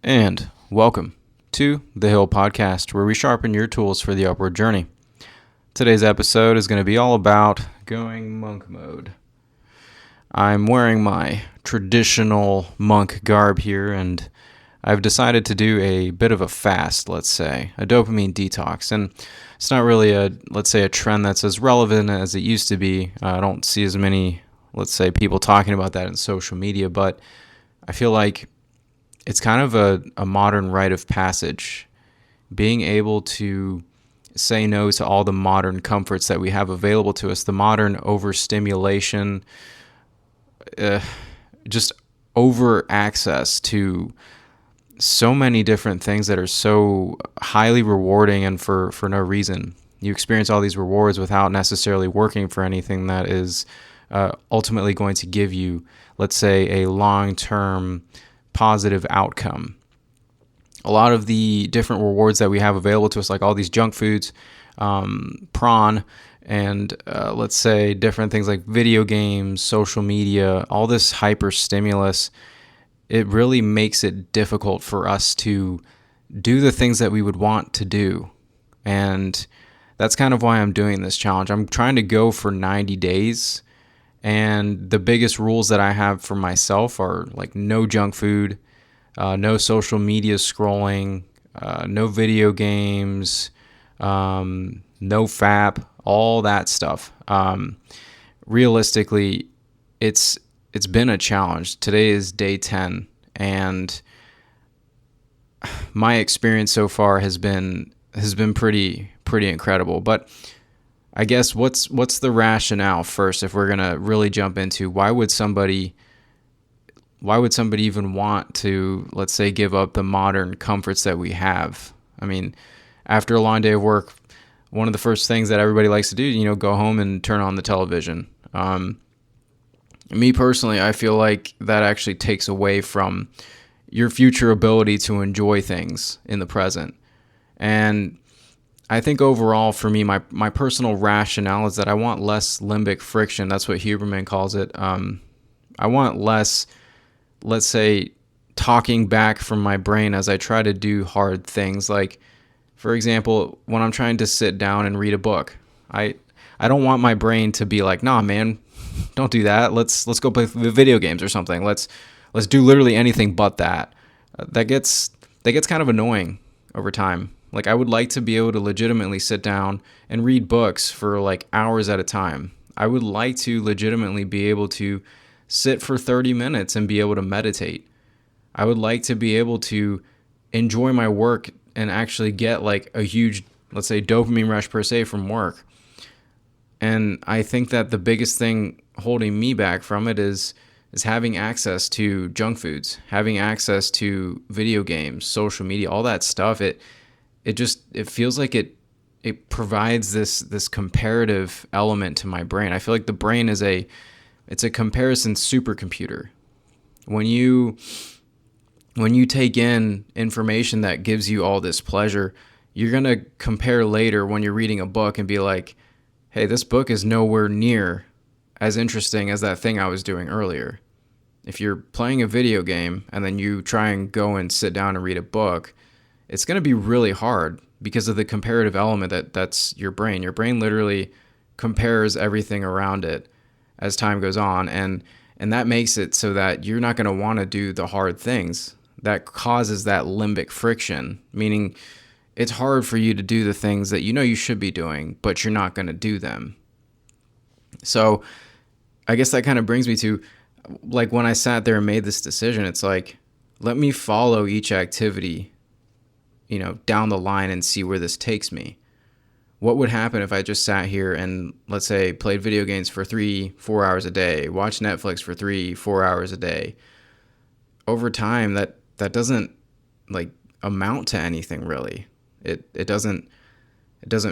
And welcome to the Hill Podcast, where we sharpen your tools for the upward journey. Today's episode is going to be all about going monk mode. I'm wearing my traditional monk garb here, and I've decided to do a bit of a fast, let's say, a dopamine detox. And it's not really a trend that's as relevant as it used to be. I don't see as many, people talking about that in social media, but I feel like it's kind of a modern rite of passage. Being able to say no to all the modern comforts that we have available to us, the modern overstimulation, just over access to so many different things that are so highly rewarding and for no reason. You experience all these rewards without necessarily working for anything that is ultimately going to give you, let's say, a long-term positive outcome. A lot of the different rewards that we have available to us, like all these junk foods, prawn, and let's say different things like video games, social media, all this hyper stimulus, it really makes it difficult for us to do the things that we would want to do. And that's kind of why I'm doing this challenge. I'm trying to go for 90 days. And the biggest rules that I have for myself are like no junk food, no social media scrolling, no video games, no FAP, all that stuff. Realistically, it's been a challenge. Today is day 10, and my experience so far has been pretty incredible. But I guess what's the rationale first, if we're gonna really jump into why would somebody even want to, let's say, give up the modern comforts that we have? I mean, after a long day of work, one of the first things that everybody likes to do, go home and turn on the television. Me personally, I feel like that actually takes away from your future ability to enjoy things in the present. And I think overall, for me, my personal rationale is that I want less limbic friction. That's what Huberman calls it. I want less, let's say, talking back from my brain as I try to do hard things. Like, for example, when I'm trying to sit down and read a book, I don't want my brain to be like, nah, man, don't do that. Let's go play video games or something. Let's do literally anything but that. That gets kind of annoying over time. Like, I would like to be able to legitimately sit down and read books for like hours at a time. I would like to legitimately be able to sit for 30 minutes and be able to meditate. I would like to be able to enjoy my work and actually get like a huge, let's say, dopamine rush per se from work. And I think that the biggest thing holding me back from it is having access to junk foods, having access to video games, social media, all that stuff. It feels like it provides this comparative element to my brain. I feel like the brain it's a comparison supercomputer. When you take in information that gives you all this pleasure, you're going to compare later when you're reading a book and be like, hey, this book is nowhere near as interesting as that thing I was doing earlier. If you're playing a video game and then you try and go and sit down and read a book, it's going to be really hard because of the comparative element that's your brain. Your brain literally compares everything around it as time goes on, and that makes it so that you're not going to want to do the hard things. That causes that limbic friction, meaning it's hard for you to do the things that you should be doing, but you're not going to do them. So I guess that kind of brings me to, like, when I sat there and made this decision, it's like, let me follow each activity down the line and see where this takes me. What would happen if I just sat here and, let's say, played video games for 3-4 hours a day, watched Netflix for 3-4 hours a day? Over time, that doesn't like amount to anything really. It doesn't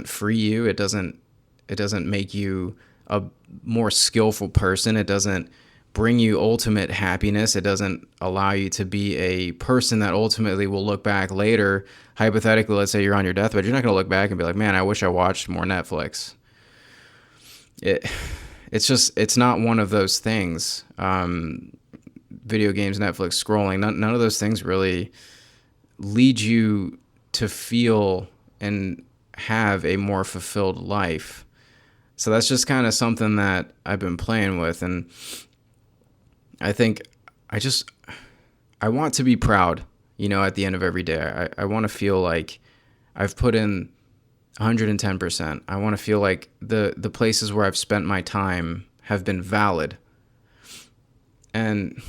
free you. It doesn't make you a more skillful person. It doesn't bring you ultimate happiness. It doesn't allow you to be a person that ultimately will look back later. Hypothetically, let's say you're on your deathbed, you're not going to look back and be like, man, I wish I watched more Netflix. It's not one of those things. Video games, Netflix, scrolling, none of those things really lead you to feel and have a more fulfilled life. So that's just kind of something that I've been playing with. And I think I just, I want to be proud, at the end of every day. I want to feel like I've put in 110%. I want to feel like the places where I've spent my time have been valid. And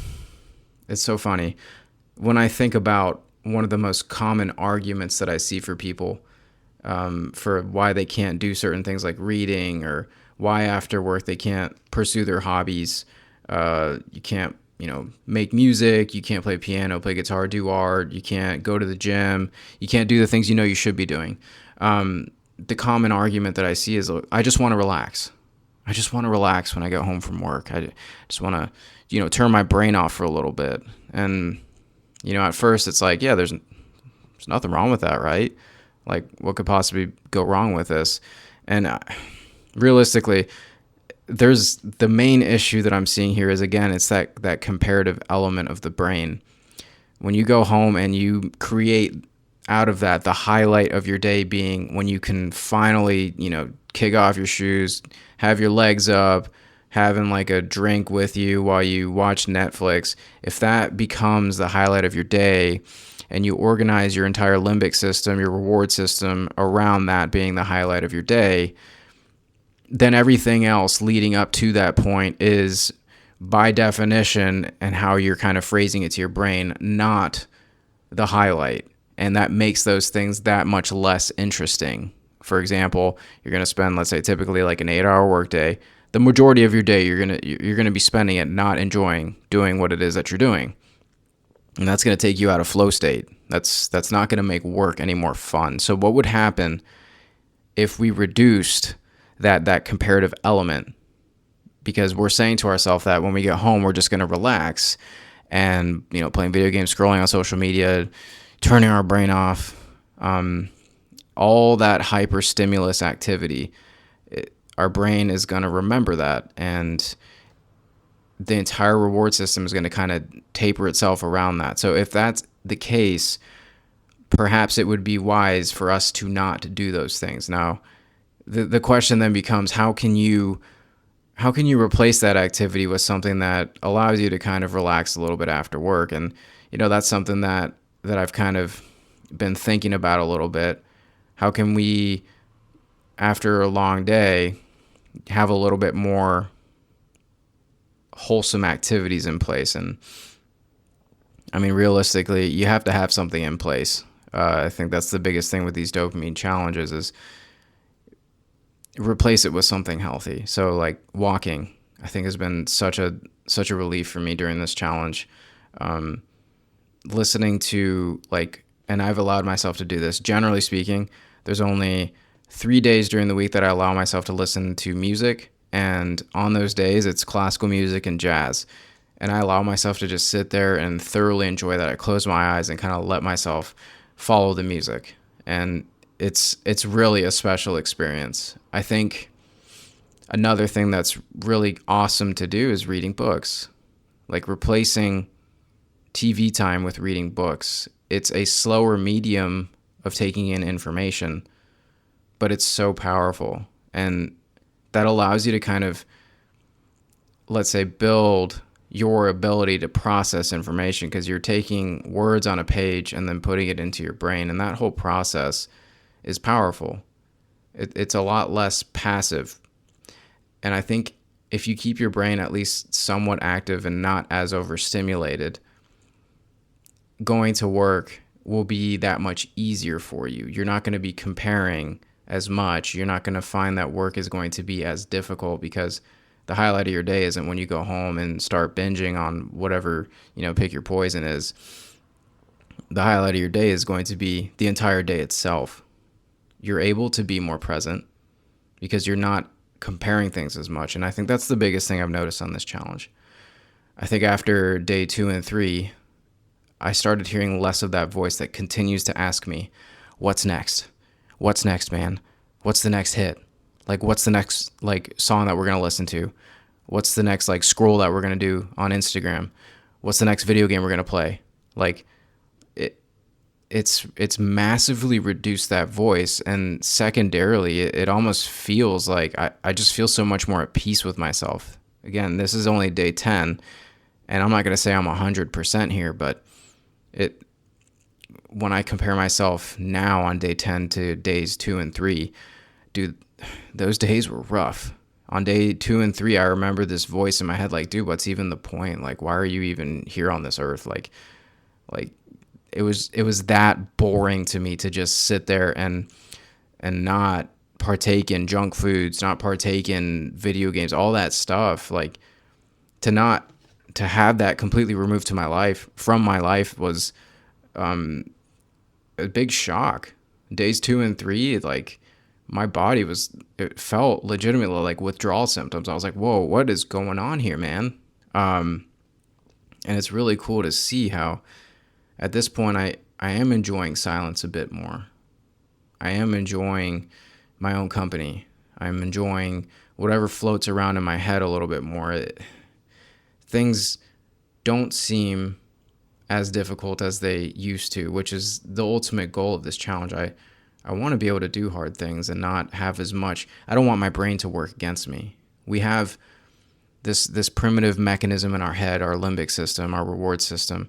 it's so funny. When I think about one of the most common arguments that I see for people, for why they can't do certain things like reading, or why after work they can't pursue their hobbies. You can't, make music. You can't play piano, play guitar, do art. You can't go to the gym. You can't do the things you should be doing. The common argument that I see is, I just want to relax. I just want to relax when I get home from work. I just want to, turn my brain off for a little bit. And, at first it's like, yeah, there's nothing wrong with that, right? Like, what could possibly go wrong with this? And realistically, there's the main issue that I'm seeing here is, again, it's that comparative element of the brain. When you go home and you create out of that the highlight of your day being when you can finally, kick off your shoes, have your legs up, having like a drink with you while you watch Netflix, if that becomes the highlight of your day, and you organize your entire limbic system, your reward system around that being the highlight of your day, then everything else leading up to that point is, by definition, and how you're kind of phrasing it to your brain, not the highlight. And that makes those things that much less interesting. For example, you're going to spend, let's say, typically like an 8-hour workday. The majority of your day, you're going to be spending it not enjoying doing what it is that you're doing. And that's going to take you out of flow state. That's not going to make work any more fun. So what would happen if we reduced that comparative element? Because we're saying to ourselves that when we get home, we're just going to relax and, playing video games, scrolling on social media, turning our brain off, all that hyper stimulus activity, our brain is going to remember that. And the entire reward system is going to kind of taper itself around that. So if that's the case, perhaps it would be wise for us to not do those things. Now, the question then becomes, how can you replace that activity with something that allows you to kind of relax a little bit after work? And, that's something that I've kind of been thinking about a little bit. How can we, after a long day, have a little bit more wholesome activities in place? And I mean, realistically, you have to have something in place. I think that's the biggest thing with these dopamine challenges is replace it with something healthy. So like walking, I think has been such a relief for me during this challenge. Listening to and I've allowed myself to do this. Generally speaking, there's only 3 days during the week that I allow myself to listen to music. And on those days, it's classical music and jazz. And I allow myself to just sit there and thoroughly enjoy that. I close my eyes and kind of let myself follow the music. And it's really a special experience. I think another thing that's really awesome to do is reading books. Like replacing TV time with reading books. It's a slower medium of taking in information, but it's so powerful. And that allows you to kind of, let's say, build your ability to process information, because you're taking words on a page and then putting it into your brain. And that whole process is powerful. It's a lot less passive. And I think if you keep your brain at least somewhat active and not as overstimulated, going to work will be that much easier for you. You're not going to be comparing as much. You're not going to find that work is going to be as difficult, because the highlight of your day isn't when you go home and start binging on whatever, pick your poison is. The highlight of your day is going to be the entire day itself. You're able to be more present because you're not comparing things as much. And I think that's the biggest thing I've noticed on this challenge. I think after day 2 and 3, I started hearing less of that voice that continues to ask me, what's next? What's next, man? What's the next hit? What's the next song that we're going to listen to? What's the next scroll that we're going to do on Instagram? What's the next video game we're going to play? it's massively reduced that voice. And secondarily, it almost feels like I just feel so much more at peace with myself. Again, this is only day 10, and I'm not going to say I'm 100% here, but it when I compare myself now on day 10 to days 2 and 3, dude, those days were rough. On day 2 and 3, I remember this voice in my head like, dude, what's even the point? Like, why are you even here on this earth? Like it was that boring to me to just sit there and not partake in junk foods, not partake in video games, all that stuff. Like to have that completely removed from my life was a big shock. Days 2 and 3, like my body it felt legitimately like withdrawal symptoms. I was like, whoa, what is going on here, man? And it's really cool to see how at this point I am enjoying silence a bit more. I am enjoying my own company. I'm enjoying whatever floats around in my head a little bit more. Things don't seem as difficult as they used to, which is the ultimate goal of this challenge. I want to be able to do hard things and not have as much. I don't want my brain to work against me. We have this primitive mechanism in our head, our limbic system, our reward system.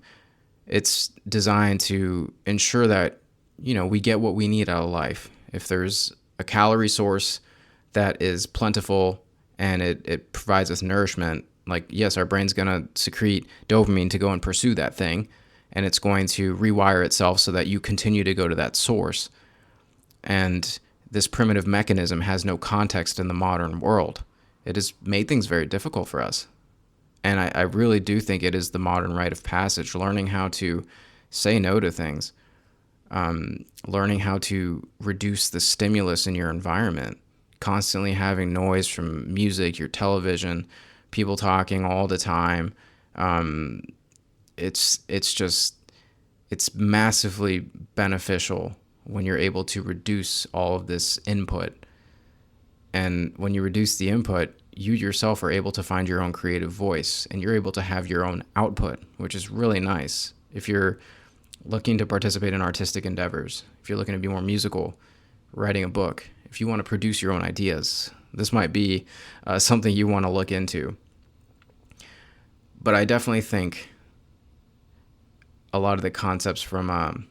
It's designed to ensure that, we get what we need out of life. If there's a calorie source that is plentiful and it provides us nourishment, like, yes, our brain's going to secrete dopamine to go and pursue that thing, and it's going to rewire itself so that you continue to go to that source. And this primitive mechanism has no context in the modern world. It has made things very difficult for us. And I really do think it is the modern rite of passage, learning how to say no to things, learning how to reduce the stimulus in your environment, constantly having noise from music, your television, people talking all the time. It's massively beneficial when you're able to reduce all of this input. And when you reduce the input, you yourself are able to find your own creative voice, and you're able to have your own output, which is really nice. If you're looking to participate in artistic endeavors, if you're looking to be more musical, writing a book, if you want to produce your own ideas, this might be something you want to look into. But I definitely think a lot of the concepts from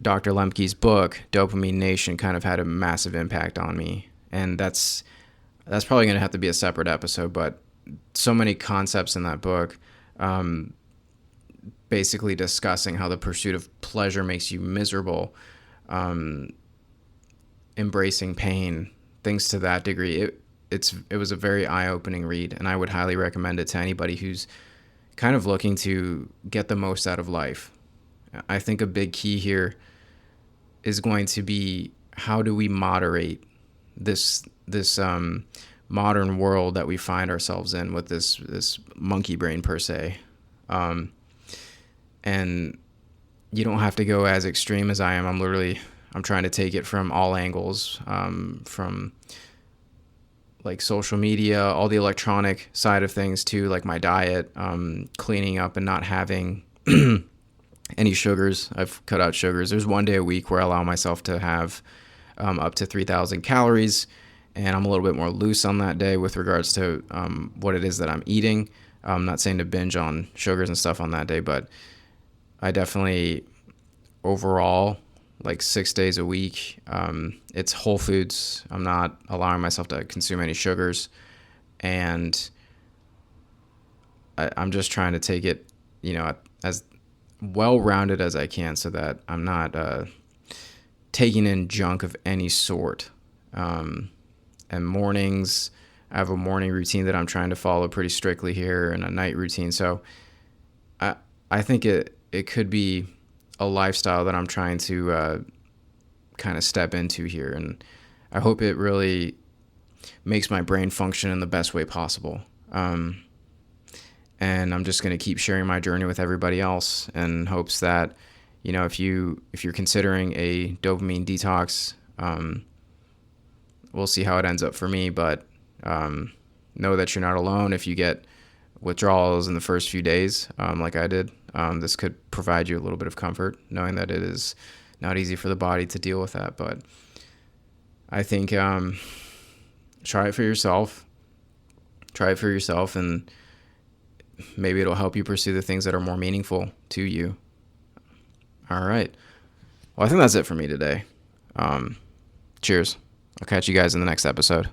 Dr. Lemke's book, Dopamine Nation, kind of had a massive impact on me. And that's probably going to have to be a separate episode, but so many concepts in that book, basically discussing how the pursuit of pleasure makes you miserable, embracing pain, things to that degree. It was a very eye-opening read, and I would highly recommend it to anybody who's kind of looking to get the most out of life. I think a big key here is going to be, how do we moderate this modern world that we find ourselves in with this monkey brain per se. And you don't have to go as extreme as I am. I'm trying to take it from all angles, from like social media, all the electronic side of things too, like my diet, cleaning up and not having any sugars. I've cut out sugars. There's one day a week where I allow myself to have up to 3,000 calories, and I'm a little bit more loose on that day with regards to what it is that I'm eating. I'm not saying to binge on sugars and stuff on that day, but I definitely overall, like 6 days a week, it's whole foods. I'm not allowing myself to consume any sugars, and I'm just trying to take it, as well-rounded as I can, so that I'm not taking in junk of any sort. And mornings, I have a morning routine that I'm trying to follow pretty strictly here, and a night routine. So I think it could be a lifestyle that I'm trying to kind of step into here, and I hope it really makes my brain function in the best way possible. And I'm just going to keep sharing my journey with everybody else, in hopes that, if you're considering a dopamine detox, we'll see how it ends up for me, but know that you're not alone if you get withdrawals in the first few days, like I did. This could provide you a little bit of comfort, knowing that it is not easy for the body to deal with that. But I think try it for yourself. Try it for yourself, and maybe it'll help you pursue the things that are more meaningful to you. All right. Well, I think that's it for me today. Cheers. I'll catch you guys in the next episode.